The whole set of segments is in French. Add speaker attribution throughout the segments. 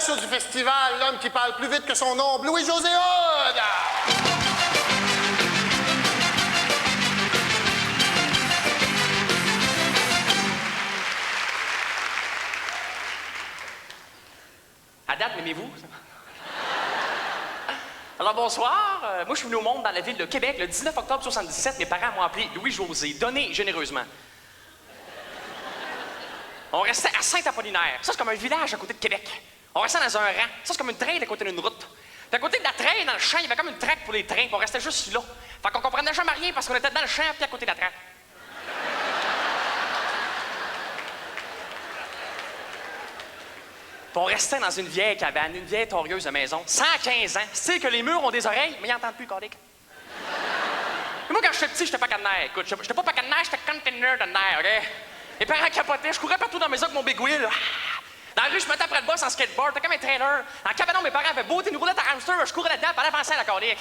Speaker 1: show du festival, l'homme qui parle plus vite que son nom, Louis-José Hood!
Speaker 2: À date, m'aimez-vous? Alors, bonsoir. Moi, je suis venu au monde dans la ville de Québec le 19 octobre 1977. Mes parents m'ont appelé Louis-José, donné généreusement. On restait à Saint-Apollinaire. Ça, c'est comme un village à côté de Québec. On restait dans un rang. Ça, c'est comme une traîne à côté d'une route. Puis à côté de la traîne, dans le champ, il y avait comme une traque pour les trains. Puis on restait juste là. Fait qu'on comprenait jamais rien parce qu'on était dans le champ puis à côté de la traque. Puis on restait dans une vieille cabane, une vieille torieuse de maison, 115 ans. Tu sais que les murs ont des oreilles, mais ils n'entendent plus, Codic. Moi, quand j'étais petit, j'étais pas cadenaire. Écoute, j'étais pas cadenaire, j'étais container de nerfs, OK? Mes parents capotaient, je courais partout dans la maison avec mon big wheel. Dans la rue, je me tapais après le boss en skateboard, c'était comme un trailer. En cabanon, mes parents avaient beauté une roulette à hamster, je courais là-dedans, puis avançait à la Codic.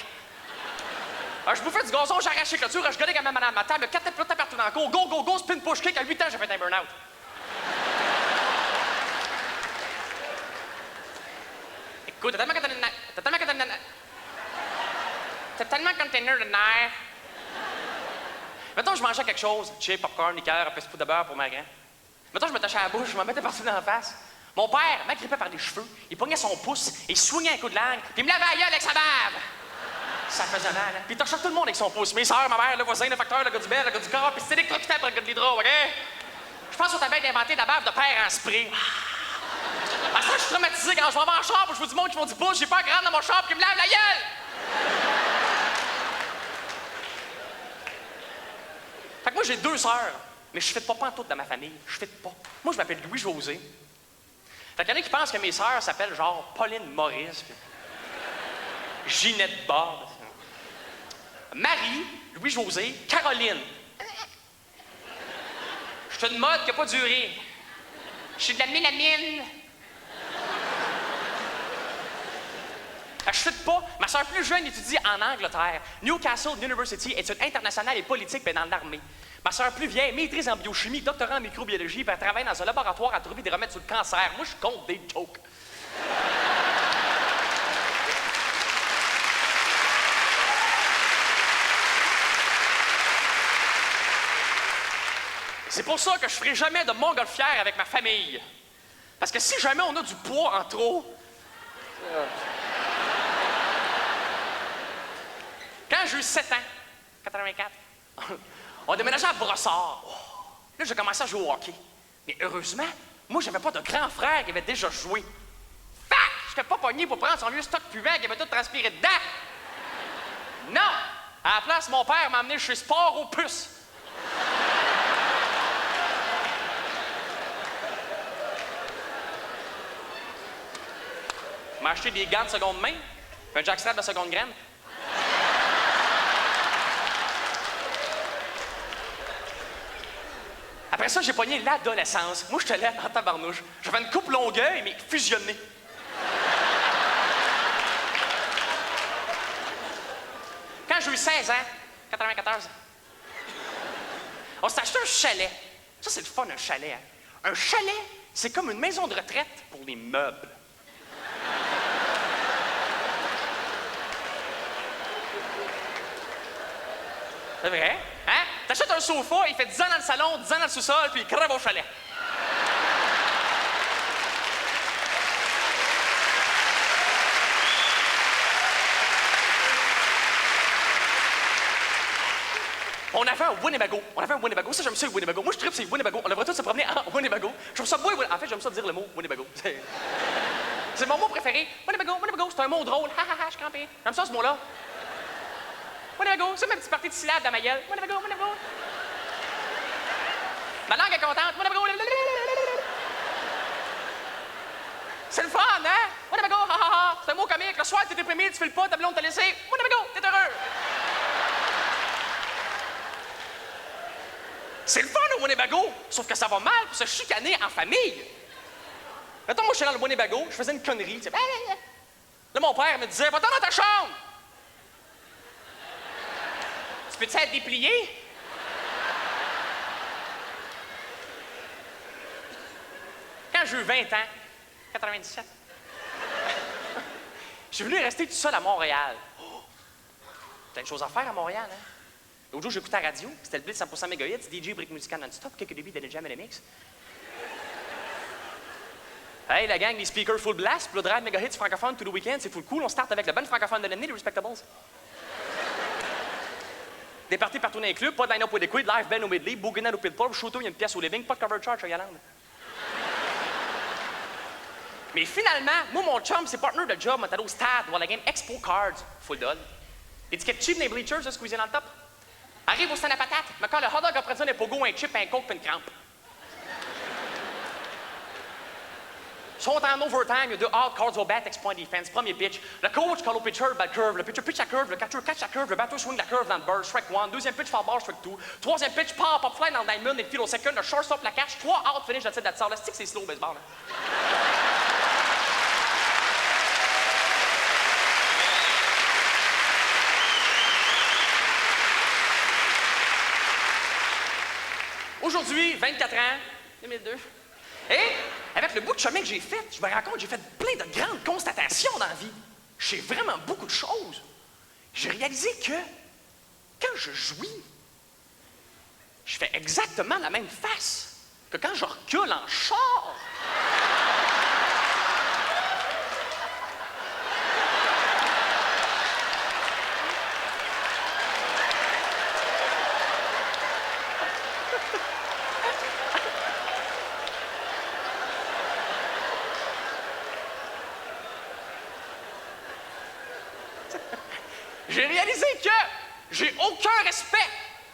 Speaker 2: Je bouffais du gazon, j'arrachais la clôture, je gueulais quand même à ma table, 4 plots partout dans le cours. Go, go, go, spin push kick. À 8 ans, j'ai fait un burn-out. Écoute, t'as tellement container de nerfs. Mettons, je mangeais quelque chose, chips, popcorn, liqueur, un peu de poudre de beurre pour ma grand. Mettons, je me tachais à la bouche, je m'en mettais partout dans la face. Mon père m'agrippait par les cheveux, il pognait son pouce, et il soignait un coup de langue, puis il me lavait la gueule avec sa bave. Ça faisait mal, hein? Puis il torchait tout le monde avec son pouce. Mes sœurs, ma mère, le voisin, le facteur, le gars du bel, le gars du corps, puis c'était électrocuté après le gars de l'hydro, OK? Je pense qu'on t'avait inventé la bave de père en spray. À ça, je suis traumatisé quand je vais en char, je vois du monde qui font du pouce, j'ai pas grande dans mon char, qui me lave la gueule! Fait que moi, j'ai 2 sœurs, mais je fais pas pantoute dans ma famille. Je fais pas. Moi, je m'appelle Louis-José. Fait qu'il y en a qui pensent que mes sœurs s'appellent genre Pauline Maurice, puis Ginette Bard, Marie, Louis-José, Caroline. Je suis une mode qui a pas duré. Je suis de la mélamine. Je ne pas. Ma soeur plus jeune étudie en Angleterre. Newcastle University, études internationales et politiques, mais dans l'armée. Ma soeur plus vieille, maîtrise en biochimie, doctorat en microbiologie, puis elle travaille dans un laboratoire à trouver des remèdes sur le cancer. Moi, je compte des jokes. C'est pour ça que je ferai jamais de montgolfière avec ma famille. Parce que si jamais on a du poids en trop... Quand j'ai eu 7 ans, 84, on déménageait à Brossard. Oh. Là, j'ai commencé à jouer au hockey. Mais heureusement, moi, j'avais pas de grand frère qui avait déjà joué. Fac! J'étais pas pogné pour prendre son vieux stock puant qui avait tout transpiré dedans. Non! À la place, mon père m'a amené chez Sport aux puces. Il m'a acheté des gants de seconde main, puis un jackstrap de seconde graine. Après ça, j'ai pogné l'adolescence. Moi, j'étais là en tabarnouche. J'avais une coupe longueuil, mais fusionnée. Quand j'ai eu 16 ans, 94, on s'est acheté un chalet. Ça, c'est le fun, un chalet. Hein? Un chalet, c'est comme une maison de retraite pour les meubles. C'est vrai? Hein? T'achètes un sofa, il fait 10 ans dans le salon, 10 ans dans le sous-sol, puis il crève au chalet. On avait un Winnebago. Ça, j'aime ça, le Winnebago. Moi, je tripe, c'est Winnebago. On devrait tous se promener en Winnebago. Je trouve ça beau. En fait, j'aime ça dire le mot Winnebago. C'est mon mot préféré. Winnebago, c'est un mot drôle. Ha, ha, ha, je suis crampé. J'aime ça, ce mot-là. Winnebago, c'est ma petite partie de syllabes dans ma gueule. Winnebago. Ma langue est contente. Winnebago. C'est le fun, hein? Winnebago, ha, ha, ha. C'est un mot comique. Le soir, t'es déprimé, tu fais le pas, ta blonde t'a laissé. Winnebago, t'es heureux. C'est le fun, le Winnebago. Sauf que ça va mal pour se chicaner en famille. Mettons, moi, je suis dans le Winnebago, je faisais une connerie. Tu sais. Là, mon père me disait, va-t'en dans ta chambre. Tu peux-tu être déplié? Quand j'ai eu 20 ans, 97, Je suis venu rester tout seul à Montréal. Oh! Plein de choses à faire à Montréal, hein? L'autre jour, j'écoutais la radio, c'était le Blitz 100% MHz, DJ brique musicale non-stop, quelques débuts de Jam et mix. Hey, la gang, les speakers full blast, Blood Ride, Megahits, francophone, tout le week-end, c'est full cool. On start avec le band francophone de l'année, les Respectables. Des parties partout dans les clubs, pas de line-up ou des quid, live band au medley, booginette au pitbull, shooter, il y a une pièce au living, pas de cover charge à Yolande. Mais finalement, moi, mon chum, c'est partner de job, m'a allé au stade, voir la game Expo Cards, full doll. Des tickets cheap dans les bleachers, là, squeezés dans le top. Arrive au stand à patate, mais quand le hot dog après ça, des pogo, un chip, un coke puis une crampe. Ils sont en overtime, il y a 2 out, cards au bat, X-point defense, premier pitch. Le coach call au pitcher, bad curve, le pitcher pitch la curve, le catcher catch la curve, le batter swing la curve dans le burst, strike 1, deuxième pitch, foul ball, strike 2, troisième pitch, pop fly dans le diamond, et file au second, le shortstop la catch, 3 out, finish, that's it, that's all. Le stick, c'est slow baseball, là. Aujourd'hui, 24 ans, 2002. Et avec le bout de chemin que j'ai fait, je me rends compte que j'ai fait plein de grandes constatations dans la vie. Je sais vraiment beaucoup de choses. J'ai réalisé que quand je jouis, je fais exactement la même face que quand je recule en char. J'ai réalisé que j'ai aucun respect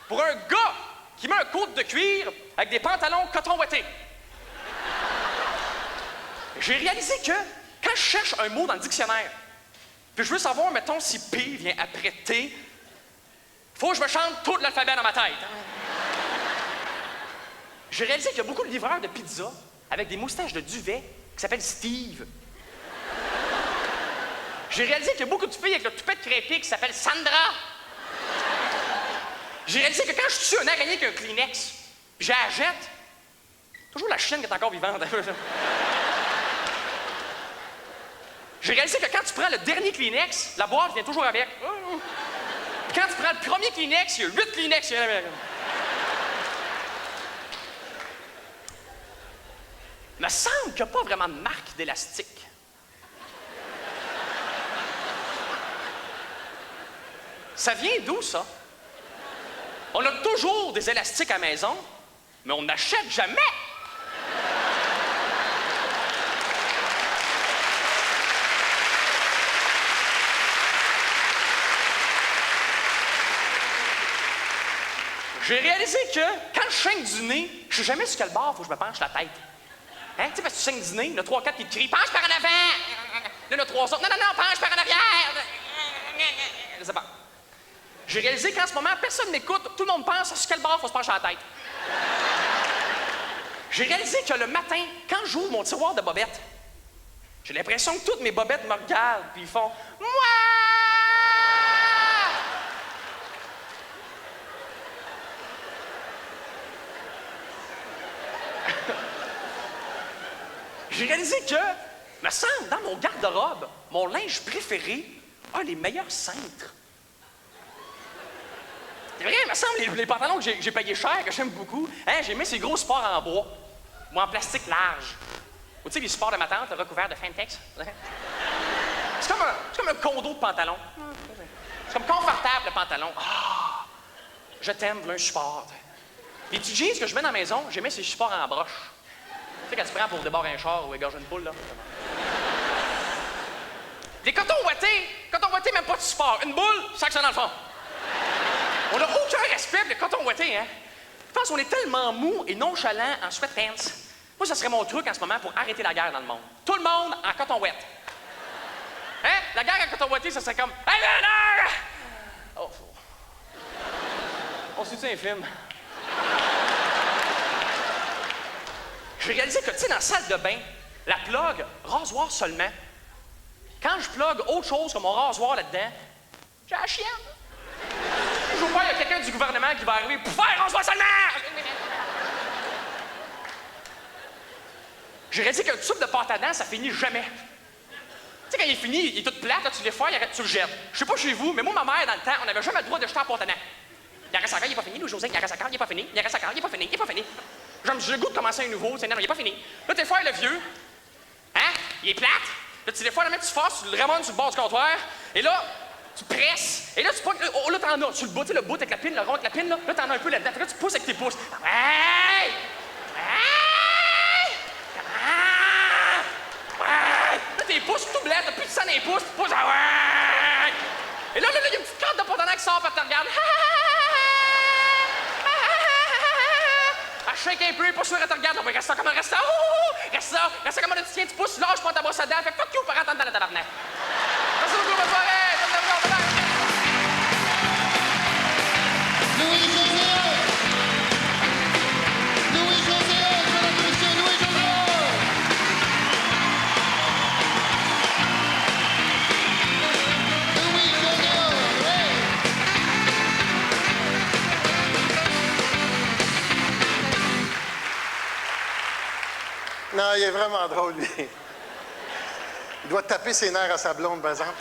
Speaker 2: pour un gars qui met un côte de cuir avec des pantalons coton ouaté. J'ai réalisé que quand je cherche un mot dans le dictionnaire, puis je veux savoir, mettons, si P vient après T, faut que je me chante tout l'alphabet dans ma tête. J'ai réalisé qu'il y a beaucoup de livreurs de pizza avec des moustaches de duvet qui s'appellent Steve. J'ai réalisé qu'il y a beaucoup de filles avec le toupet de crépé qui s'appelle Sandra. J'ai réalisé que quand je tue un araignée avec un Kleenex, puis je la jette, toujours la chienne qui est encore vivante. J'ai réalisé que quand tu prends le dernier Kleenex, la boîte vient toujours avec. Quand tu prends le premier Kleenex, il y a 8 Kleenex qui viennent avec. Il me semble qu'il n'y a pas vraiment de marque d'élastique. Ça vient d'où, ça? On a toujours des élastiques à la maison, mais on n'achète jamais! J'ai réalisé que quand je saigne du nez, je sais jamais sur quel bord faut que je me penche la tête. Hein? Tu sais, parce que tu saignes du nez, il y en a 3-4 qui te crient « Penche par en avant! » Il y en a 3 autres « Non, non, non, penche par en arrière! » Je sais pas. J'ai réalisé qu'en ce moment, personne n'écoute, tout le monde pense sur quel bord faut se pencher la tête. J'ai réalisé que le matin, quand j'ouvre mon tiroir de bobettes, j'ai l'impression que toutes mes bobettes me regardent puis ils font « Moi! » J'ai réalisé que, me semble, dans mon garde-robe, mon linge préféré a les meilleurs cintres. C'est vrai, il me semble, les pantalons que j'ai payés cher, que j'aime beaucoup, hein, j'ai mis ces gros supports en bois, ou en plastique large. Ou tu sais, les supports de ma tante recouverts de Fantex. C'est comme un condo de pantalon. C'est comme confortable, le pantalon. Ah! Je t'aime, un support. Les petits jeans que je mets dans la maison, j'ai mis ces supports en broche. Tu sais, quand tu prends pour débarrer un char ou égorger une poule, là. Les cotons ouatés, même pas de support. Une boule, sac ça dans le fond. On n'a aucun respect pour les cotons ouatés, hein? Je pense qu'on est tellement mou et nonchalant en sweatpants. Moi, ça serait mon truc en ce moment pour arrêter la guerre dans le monde. Tout le monde en coton ouette. Hein? La guerre en coton ouaté, ça serait comme... Hey, Bernard! Oh. On suit un film. J'ai réalisé que, tu sais, dans la salle de bain, la plug, rasoir seulement. Quand je plug autre chose que mon rasoir là-dedans, j'ai la chienne. Je vois, il y a quelqu'un du gouvernement qui va arriver pour faire rasoir seulement! J'ai réalisé qu'un tube de pâte à dents, ça finit jamais. sais, quand il est fini, il est tout plat, là, tu l'effaires, tu le jettes. Je sais pas chez vous, mais moi, ma mère, dans le temps, on n'avait jamais le droit de jeter en contenant. Il reste encore, il est pas fini, Louis-José, il reste encore, il est pas fini, il reste encore, il est pas fini, il est pas fini. J'ai le goût de commencer un nouveau, non, il est pas fini. Là, tu effaires le vieux, hein, il est plate, là, tu l'effaires, tu forces, tu le ramonnes sur le bord du comptoir, et là, tu presses, et là, tu pognes, oh, là, t'en as, tu le bout, le bout avec la pine, le rond avec la pine, là t'en as un peu là-dedans, là, tu pousses avec tes pouces. Ouais! Là, tes pouces tout blancs, t'as plus de sang dans les pouces, tu pousses, ouais! Et là, il y a une petite carte de pantalon qui sort, puis tu regardes. Elle shake un peu, pas sûr, elle te regarde, on reste ça comme un reste ça, reste ça comme un petit chien, tu pousses, lâche, prends ta brosse à dents, fait fuck you, par rentrer dans la tabarnak. Merci beaucoup, bonne soirée!
Speaker 1: Louis-José! Louis-José! Mesdames et messieurs, Louis-José! Louis-José! Ouais! Non, il est vraiment drôle, lui. Il doit taper ses nerfs à sa blonde, par exemple.